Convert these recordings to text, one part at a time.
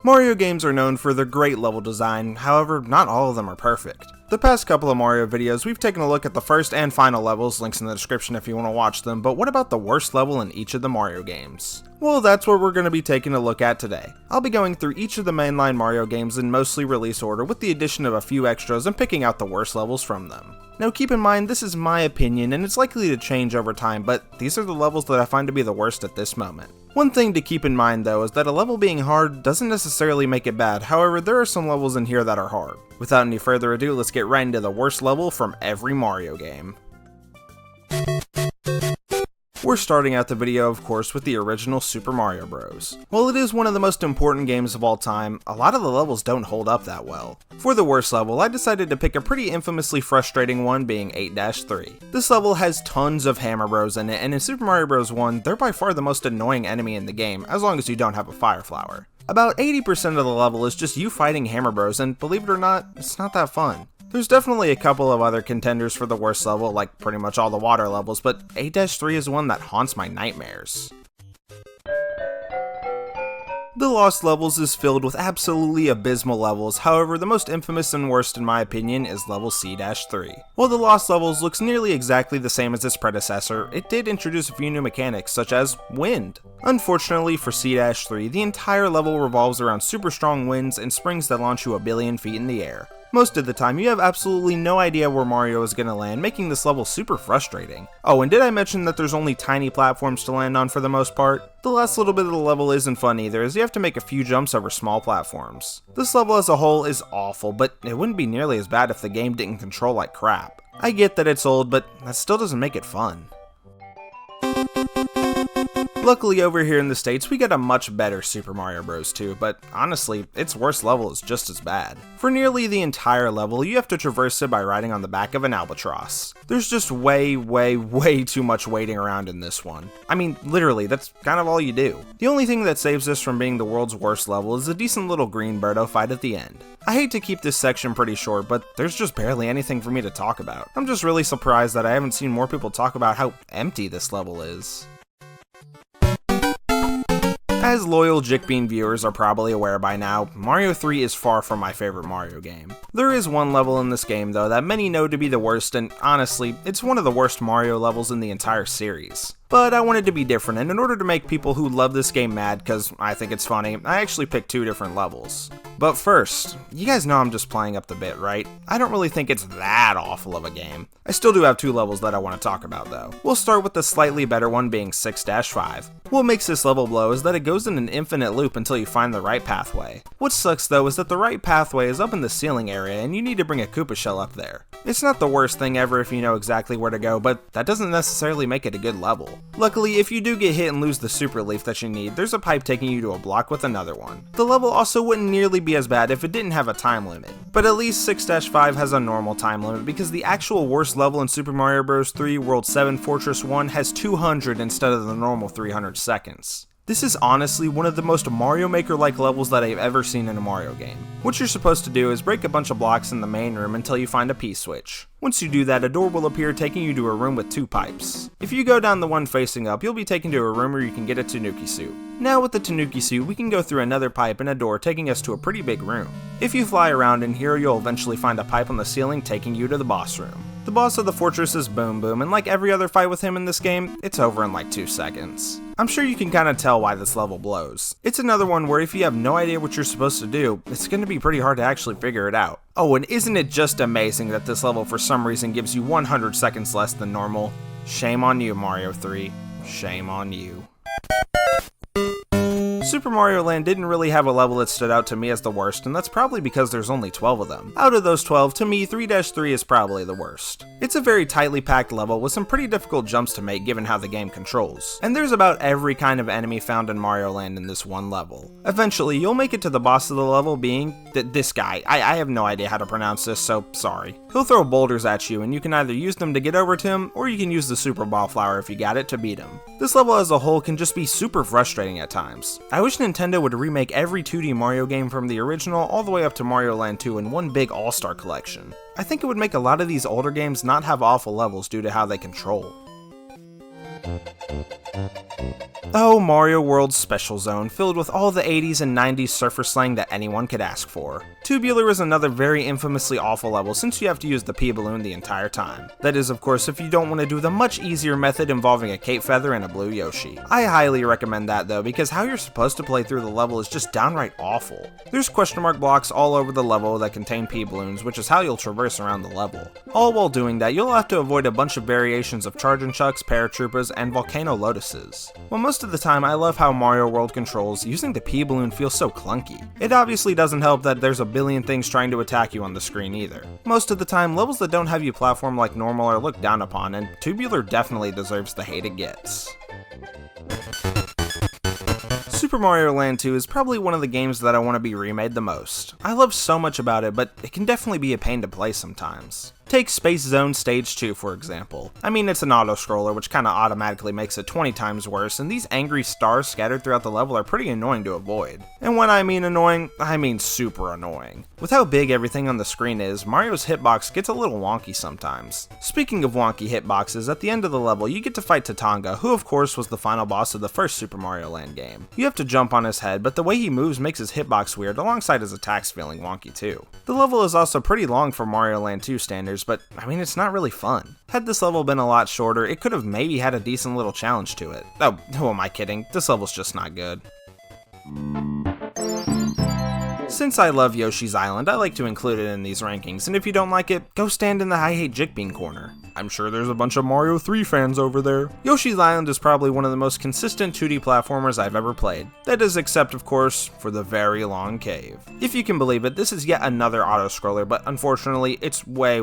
Mario games are known for their great level design, however, not all of them are perfect. The past couple of Mario videos, we've taken a look at the first and final levels, links in the description if you want to watch them, but what about the worst level in each of the Mario games? Well, that's what we're going to be taking a look at today. I'll be going through each of the mainline Mario games in mostly release order with the addition of a few extras and picking out the worst levels from them. Now keep in mind, this is my opinion and it's likely to change over time, but these are the levels that I find to be the worst at this moment. One thing to keep in mind though is that a level being hard doesn't necessarily make it bad, however there are some levels in here that are hard. Without any further ado, let's get right into the worst level from every Mario game. We're starting out the video, of course, with the original Super Mario Bros. While it is one of the most important games of all time, a lot of the levels don't hold up that well. For the worst level, I decided to pick a pretty infamously frustrating one, being 8-3. This level has tons of Hammer Bros in it, and in Super Mario Bros. 1, they're by far the most annoying enemy in the game, as long as you don't have a Fire Flower. About 80% of the level is just you fighting Hammer Bros, and believe it or not, it's not that fun. There's definitely a couple of other contenders for the worst level, like pretty much all the water levels, but 8-3 is one that haunts my nightmares. The Lost Levels is filled with absolutely abysmal levels, however the most infamous and worst in my opinion is level C-3. While the Lost Levels looks nearly exactly the same as its predecessor, it did introduce a few new mechanics such as wind. Unfortunately for C-3, the entire level revolves around super strong winds and springs that launch you a billion feet in the air. Most of the time, you have absolutely no idea where Mario is going to land, making this level super frustrating. Oh, and did I mention that there's only tiny platforms to land on for the most part? The last little bit of the level isn't fun either, as you have to make a few jumps over small platforms. This level as a whole is awful, but it wouldn't be nearly as bad if the game didn't control like crap. I get that it's old, but that still doesn't make it fun. Luckily over here in the States we get a much better Super Mario Bros. 2, but honestly, its worst level is just as bad. For nearly the entire level, you have to traverse it by riding on the back of an albatross. There's just way too much waiting around in this one. I mean, literally, that's kind of all you do. The only thing that saves this from being the world's worst level is a decent little green birdo fight at the end. I hate to keep this section pretty short, but there's just barely anything for me to talk about. I'm just really surprised that I haven't seen more people talk about how empty this level is. As loyal Jickbean viewers are probably aware by now, Mario 3 is far from my favorite Mario game. There is one level in this game though that many know to be the worst, and honestly, it's one of the worst Mario levels in the entire series. But I wanted to be different, and in order to make people who love this game mad because I think it's funny, I actually picked two different levels. But first, you guys know I'm just playing up the bit, right? I don't really think it's that awful of a game. I still do have two levels that I want to talk about though. We'll start with the slightly better one being 6-5. What makes this level blow is that it goes in an infinite loop until you find the right pathway. What sucks though is that the right pathway is up in the ceiling area and you need to bring a Koopa shell up there. It's not the worst thing ever if you know exactly where to go, but that doesn't necessarily make it a good level. Luckily, if you do get hit and lose the super leaf that you need, there's a pipe taking you to a block with another one. The level also wouldn't nearly be as bad if it didn't have a time limit, but at least 6-5 has a normal time limit because the actual worst level in Super Mario Bros. 3 World 7 Fortress 1 has 200 instead of the normal 300 seconds. This is honestly one of the most Mario Maker-like levels that I've ever seen in a Mario game. What you're supposed to do is break a bunch of blocks in the main room until you find a P-switch. Once you do that, a door will appear taking you to a room with two pipes. If you go down the one facing up, you'll be taken to a room where you can get a Tanuki suit. Now with the Tanuki suit, we can go through another pipe and a door taking us to a pretty big room. If you fly around in here, you'll eventually find a pipe on the ceiling taking you to the boss room. The boss of the fortress is Boom Boom, and like every other fight with him in this game, it's over in like 2 seconds. I'm sure you can kind of tell why this level blows. It's another one where if you have no idea what you're supposed to do, it's going to be pretty hard to actually figure it out. Oh, and isn't it just amazing that this level for some reason gives you 100 seconds less than normal? Shame on you, Mario 3. Shame on you. Super Mario Land didn't really have a level that stood out to me as the worst, and that's probably because there's only 12 of them. Out of those 12, to me, 3-3 is probably the worst. It's a very tightly packed level with some pretty difficult jumps to make given how the game controls, and there's about every kind of enemy found in Mario Land in this one level. Eventually, you'll make it to the boss of the level being this guy. I have no idea how to pronounce this, so sorry. He'll throw boulders at you, and you can either use them to get over to him, or you can use the Super Ball Flower if you got it to beat him. This level as a whole can just be super frustrating at times. I wish Nintendo would remake every 2D Mario game from the original all the way up to Mario Land 2 in one big all-star collection. I think it would make a lot of these older games not have awful levels due to how they control. Oh, Mario World's Special Zone, filled with all the 80s and 90s surfer slang that anyone could ask for. Tubular is another very infamously awful level since you have to use the P-Balloon the entire time. That is, of course, if you don't want to do the much easier method involving a cape feather and a blue Yoshi. I highly recommend that though, because how you're supposed to play through the level is just downright awful. There's question mark blocks all over the level that contain P-Balloons, which is how you'll traverse around the level. All while doing that, you'll have to avoid a bunch of variations of Chargin' Chucks, Paratroopers, and Volcano Lotuses. Well, most of the time, I love how Mario World controls. Using the P-Balloon feels so clunky. It obviously doesn't help that there's a billion things trying to attack you on the screen either. Most of the time, levels that don't have you platform like normal are looked down upon, and Tubular definitely deserves the hate it gets. Super Mario Land 2 is probably one of the games that I want to be remade the most. I love so much about it, but it can definitely be a pain to play sometimes. Take Space Zone Stage 2 for example. I mean, it's an auto-scroller, which kinda automatically makes it 20 times worse, and these angry stars scattered throughout the level are pretty annoying to avoid. And when I mean annoying, I mean super annoying. With how big everything on the screen is, Mario's hitbox gets a little wonky sometimes. Speaking of wonky hitboxes, at the end of the level, you get to fight Tatanga, who of course was the final boss of the first Super Mario Land game. You have to jump on his head, but the way he moves makes his hitbox weird, alongside his attacks feeling wonky too. The level is also pretty long for Mario Land 2 standards, but I mean, it's not really fun. Had this level been a lot shorter, it could have maybe had a decent little challenge to it. Oh, who am I kidding? This level's just not good. Since I love Yoshi's Island, I like to include it in these rankings, and if you don't like it, go stand in the I Hate Jikbean corner. I'm sure there's a bunch of Mario 3 fans over there. Yoshi's Island is probably one of the most consistent 2D platformers I've ever played. That is except, of course, for the very long cave. If you can believe it, this is yet another auto-scroller, but unfortunately, it's way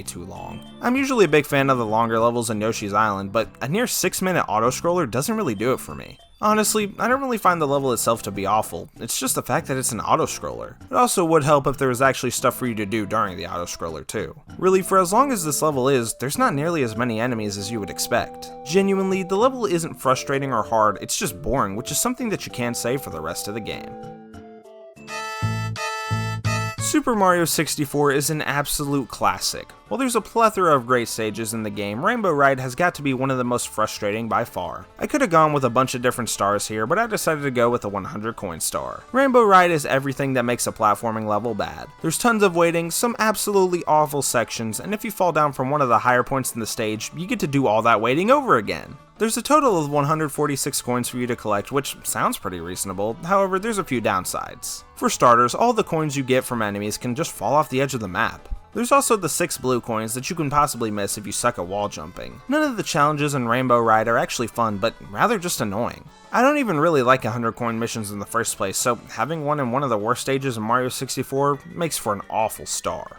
too long. I'm usually a big fan of the longer levels in Yoshi's Island, but a near 6-minute auto-scroller doesn't really do it for me. Honestly, I don't really find the level itself to be awful, it's just the fact that it's an auto-scroller. It also would help if there was actually stuff for you to do during the auto-scroller too. Really, for as long as this level is, there's not nearly as many enemies as you would expect. Genuinely, the level isn't frustrating or hard, it's just boring, which is something that you can't say for the rest of the game. Super Mario 64 is an absolute classic. While there's a plethora of great stages in the game, Rainbow Ride has got to be one of the most frustrating by far. I could have gone with a bunch of different stars here, but I decided to go with a 100 coin star. Rainbow Ride is everything that makes a platforming level bad. There's tons of waiting, some absolutely awful sections, and if you fall down from one of the higher points in the stage, you get to do all that waiting over again. There's a total of 146 coins for you to collect, which sounds pretty reasonable, however there's a few downsides. For starters, all the coins you get from enemies can just fall off the edge of the map. There's also the 6 blue coins that you can possibly miss if you suck at wall jumping. None of the challenges in Rainbow Ride are actually fun, but rather just annoying. I don't even really like 100 coin missions in the first place, so having one in one of the worst stages in Mario 64 makes for an awful star.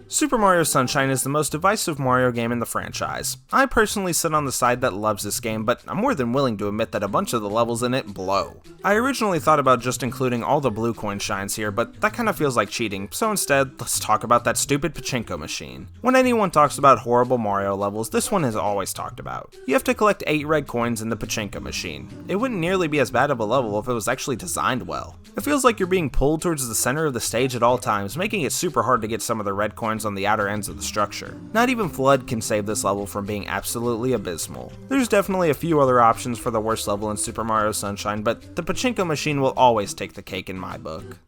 Super Mario Sunshine is the most divisive Mario game in the franchise. I personally sit on the side that loves this game, but I'm more than willing to admit that a bunch of the levels in it blow. I originally thought about just including all the blue coin shines here, but that kinda feels like cheating, so instead, let's talk about that stupid pachinko machine. When anyone talks about horrible Mario levels, this one is always talked about. You have to collect 8 red coins in the pachinko machine. It wouldn't nearly be as bad of a level if it was actually designed well. It feels like you're being pulled towards the center of the stage at all times, making it super hard to get some of the red coins on the outer ends of the structure. Not even Flood can save this level from being absolutely abysmal. There's definitely a few other options for the worst level in Super Mario Sunshine, but the pachinko machine will always take the cake in my book.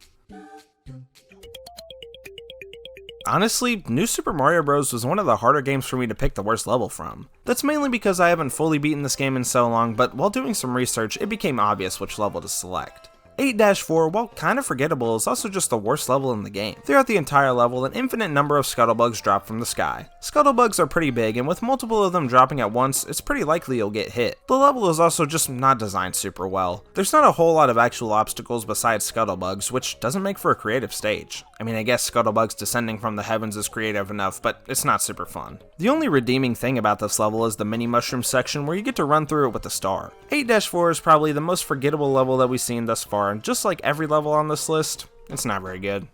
Honestly, New Super Mario Bros. Was one of the harder games for me to pick the worst level from. That's mainly because I haven't fully beaten this game in so long, but while doing some research, it became obvious which level to select. 8-4, while kind of forgettable, is also just the worst level in the game. Throughout the entire level, an infinite number of scuttlebugs drop from the sky. Scuttlebugs are pretty big, and with multiple of them dropping at once, it's pretty likely you'll get hit. The level is also just not designed super well. There's not a whole lot of actual obstacles besides scuttlebugs, which doesn't make for a creative stage. I mean, I guess scuttlebugs descending from the heavens is creative enough, but it's not super fun. The only redeeming thing about this level is the mini mushroom section where you get to run through it with a star. 8-4 is probably the most forgettable level that we've seen thus far, and just like every level on this list, it's not very good.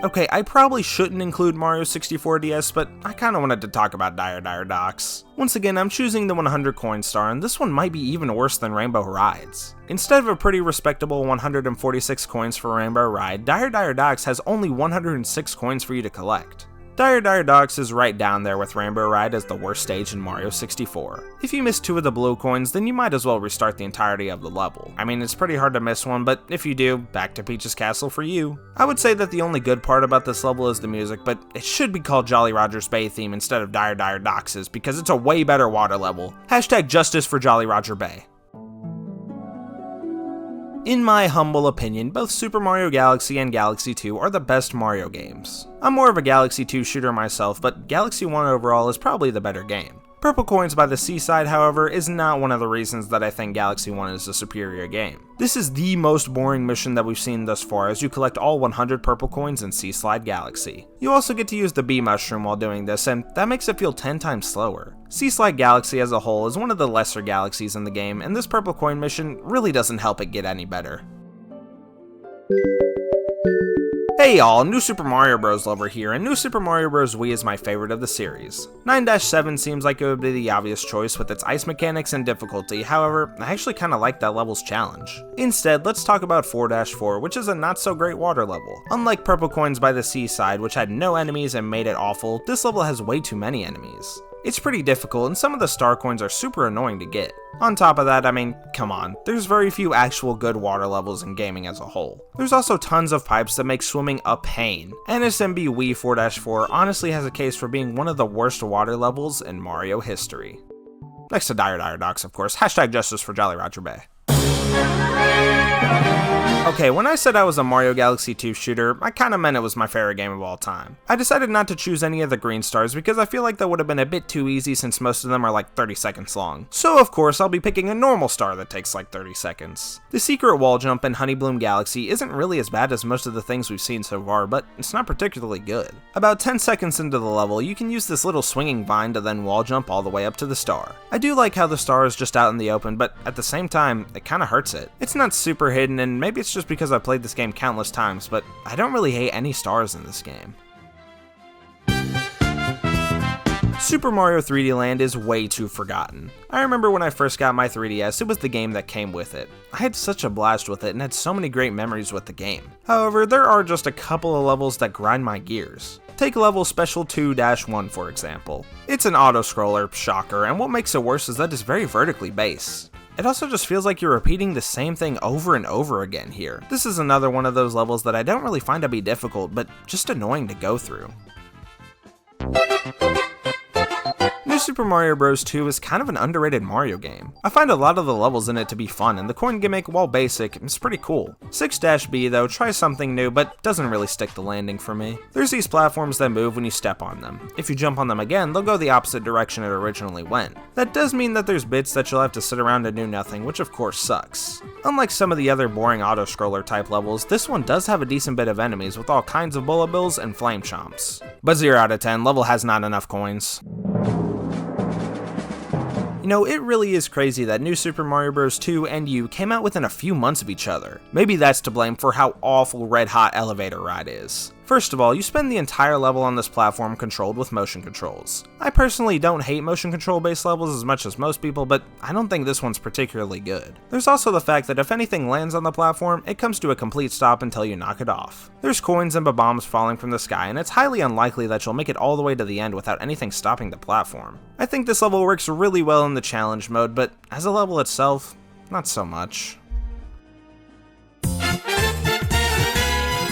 Okay, I probably shouldn't include Mario 64 DS, but I kinda wanted to talk about Dire Dire Docks. Once again, I'm choosing the 100 coin star, and this one might be even worse than Rainbow Rides. Instead of a pretty respectable 146 coins for Rainbow Ride, Dire Dire Docks has only 106 coins for you to collect. Dire Dire Docks is right down there with Rainbow Ride as the worst stage in Mario 64. If you miss 2 of the blue coins, then you might as well restart the entirety of the level. I mean, it's pretty hard to miss one, but if you do, back to Peach's Castle for you. I would say that the only good part about this level is the music, but it should be called Jolly Roger's Bay theme instead of Dire Dire Docks' because it's a way better water level. Hashtag justice for Jolly Roger Bay. In my humble opinion, both Super Mario Galaxy and Galaxy 2 are the best Mario games. I'm more of a Galaxy 2 shooter myself, but Galaxy 1 overall is probably the better game. Purple Coins by the Seaside, however, is not one of the reasons that I think Galaxy 1 is a superior game. This is the most boring mission that we've seen thus far, as you collect all 100 purple coins in Sea Slide Galaxy. You also get to use the bee mushroom while doing this, and that makes it feel 10 times slower. Sea Slide Galaxy as a whole is one of the lesser galaxies in the game, and this purple coin mission really doesn't help it get any better. Hey y'all, New Super Mario Bros. Lover here, and New Super Mario Bros. Wii is my favorite of the series. 9-7 seems like it would be the obvious choice with its ice mechanics and difficulty, however, I actually kinda like that level's challenge. Instead, let's talk about 4-4, which is a not so great water level. Unlike Purple Coins by the Seaside, which had no enemies and made it awful, this level has way too many enemies. It's pretty difficult, and some of the star coins are super annoying to get. On top of that, I mean, come on, there's very few actual good water levels in gaming as a whole. There's also tons of pipes that make swimming a pain. NSMB Wii 4-4 honestly has a case for being one of the worst water levels in Mario history. Next to Dire Dire Docks, of course, hashtag justice for Jolly Roger Bay. Okay, when I said I was a Mario Galaxy 2 shooter, I kinda meant it was my favorite game of all time. I decided not to choose any of the green stars because I feel like that would have been a bit too easy since most of them are like 30 seconds long. So of course, I'll be picking a normal star that takes like 30 seconds. The secret wall jump in Honeybloom Galaxy isn't really as bad as most of the things we've seen so far, but it's not particularly good. About 10 seconds into the level, you can use this little swinging vine to then wall jump all the way up to the star. I do like how the star is just out in the open, but at the same time, it kinda hurts it. It's not super hidden, and maybe it's just because I've played this game countless times, but I don't really hate any stars in this game. Super Mario 3D Land is way too forgotten. I remember when I first got my 3DS, it was the game that came with it. I had such a blast with it and had so many great memories with the game. However, there are just a couple of levels that grind my gears. Take level Special 2-1 for example. It's an auto-scroller, shocker, and what makes it worse is that it's very vertically based. It also just feels like you're repeating the same thing over and over again here. This is another one of those levels that I don't really find to be difficult, but just annoying to go through. New Super Mario Bros. 2 is kind of an underrated Mario game. I find a lot of the levels in it to be fun, and the coin gimmick, while basic, is pretty cool. 6-B though tries something new, but doesn't really stick the landing for me. There's these platforms that move when you step on them. If you jump on them again, they'll go the opposite direction it originally went. That does mean that there's bits that you'll have to sit around and do nothing, which of course sucks. Unlike some of the other boring auto-scroller type levels, this one does have a decent bit of enemies with all kinds of bullet bills and flame chomps. But 0 out of 10, level has not enough coins. You know, it really is crazy that New Super Mario Bros. 2 and U came out within a few months of each other. Maybe that's to blame for how awful Red Hot Elevator Ride is. First of all, you spend the entire level on this platform controlled with motion controls. I personally don't hate motion control based levels as much as most people, but I don't think this one's particularly good. There's also the fact that if anything lands on the platform, it comes to a complete stop until you knock it off. There's coins and bombs falling from the sky, and it's highly unlikely that you'll make it all the way to the end without anything stopping the platform. I think this level works really well in the challenge mode, but as a level itself, not so much.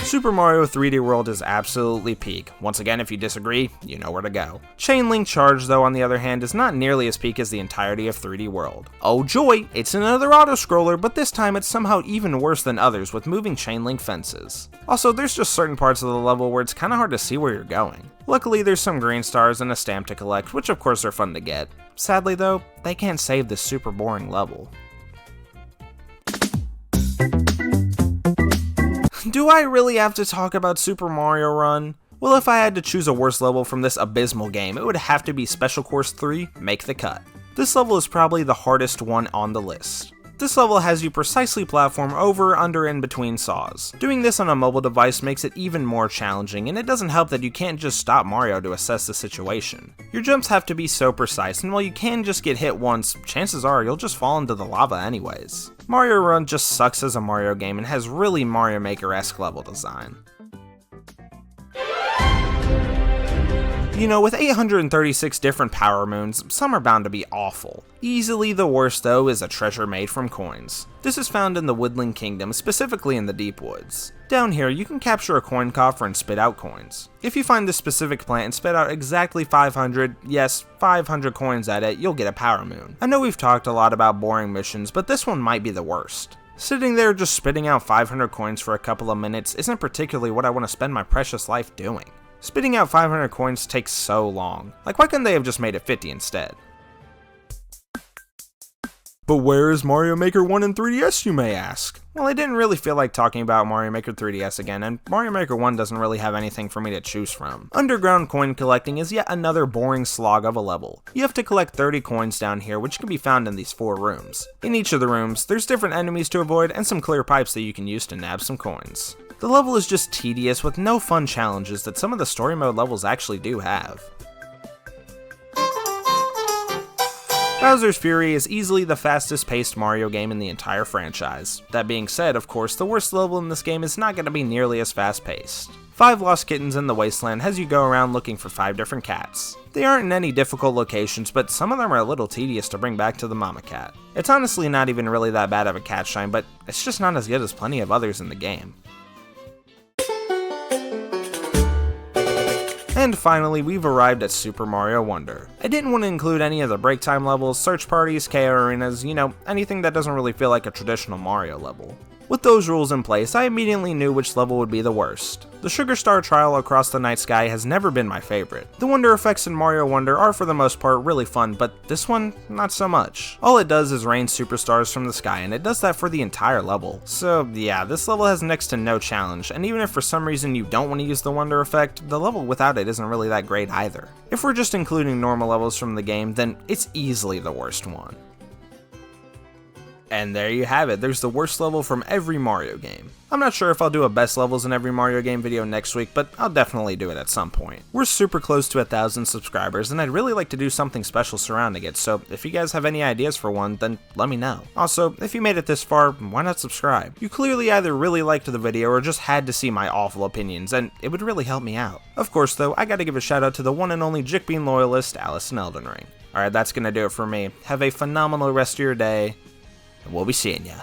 Super Mario 3D World is absolutely peak. Once again, if you disagree, you know where to go. Chain Link Charge, though, on the other hand, is not nearly as peak as the entirety of 3D World. Oh joy, it's another auto-scroller, but this time it's somehow even worse than others with moving chain link fences. Also, there's just certain parts of the level where it's kinda hard to see where you're going. Luckily, there's some green stars and a stamp to collect, which of course are fun to get. Sadly though, they can't save this super boring level. Do I really have to talk about Super Mario Run? Well, if I had to choose a worse level from this abysmal game, it would have to be Special Course 3, Make the Cut. This level is probably the hardest one on the list. This level has you precisely platform over, under, and between saws. Doing this on a mobile device makes it even more challenging, and it doesn't help that you can't just stop Mario to assess the situation. Your jumps have to be so precise, and while you can just get hit once, chances are you'll just fall into the lava anyways. Mario Run just sucks as a Mario game and has really Mario Maker-esque level design. You know, with 836 different power moons, some are bound to be awful. Easily the worst though is a treasure made from coins. This is found in the Woodland Kingdom, specifically in the Deep Woods. Down here, you can capture a coin coffer and spit out coins. If you find this specific plant and spit out exactly 500, yes, 500 coins at it, you'll get a power moon. I know we've talked a lot about boring missions, but this one might be the worst. Sitting there just spitting out 500 coins for a couple of minutes isn't particularly what I want to spend my precious life doing. Spitting out 500 coins takes so long. Like, why couldn't they have just made it 50 instead? But where is Mario Maker 1 and 3DS, you may ask? Well, I didn't really feel like talking about Mario Maker 3DS again, and Mario Maker 1 doesn't really have anything for me to choose from. Underground coin collecting is yet another boring slog of a level. You have to collect 30 coins down here, which can be found in these 4 rooms. In each of the rooms, there's different enemies to avoid and some clear pipes that you can use to nab some coins. The level is just tedious with no fun challenges that some of the story mode levels actually do have. Bowser's Fury is easily the fastest paced Mario game in the entire franchise. That being said, of course, the worst level in this game is not going to be nearly as fast paced. 5 lost kittens in the wasteland has you go around looking for 5 different cats. They aren't in any difficult locations, but some of them are a little tedious to bring back to the mama cat. It's honestly not even really that bad of a cat shine, but it's just not as good as plenty of others in the game. And finally, we've arrived at Super Mario Wonder. I didn't want to include any of the break time levels, search parties, KO arenas, you know, anything that doesn't really feel like a traditional Mario level. With those rules in place, I immediately knew which level would be the worst. The Sugar Star Trial across the night sky has never been my favorite. The wonder effects in Mario Wonder are for the most part really fun, but this one, not so much. All it does is rain superstars from the sky, and it does that for the entire level. So yeah, this level has next to no challenge, and even if for some reason you don't want to use the wonder effect, the level without it isn't really that great either. If we're just including normal levels from the game, then it's easily the worst one. And there you have it, there's the worst level from every Mario game. I'm not sure if I'll do a best levels in every Mario game video next week, but I'll definitely do it at some point. We're super close to 1,000 subscribers, and I'd really like to do something special surrounding it, so if you guys have any ideas for one, then let me know. Also, if you made it this far, why not subscribe? You clearly either really liked the video or just had to see my awful opinions, and it would really help me out. Of course though, I gotta give a shout out to the one and only Jickbean loyalist, Alice in Elden Ring. Alright, that's gonna do it for me. Have a phenomenal rest of your day, and we'll be seeing ya.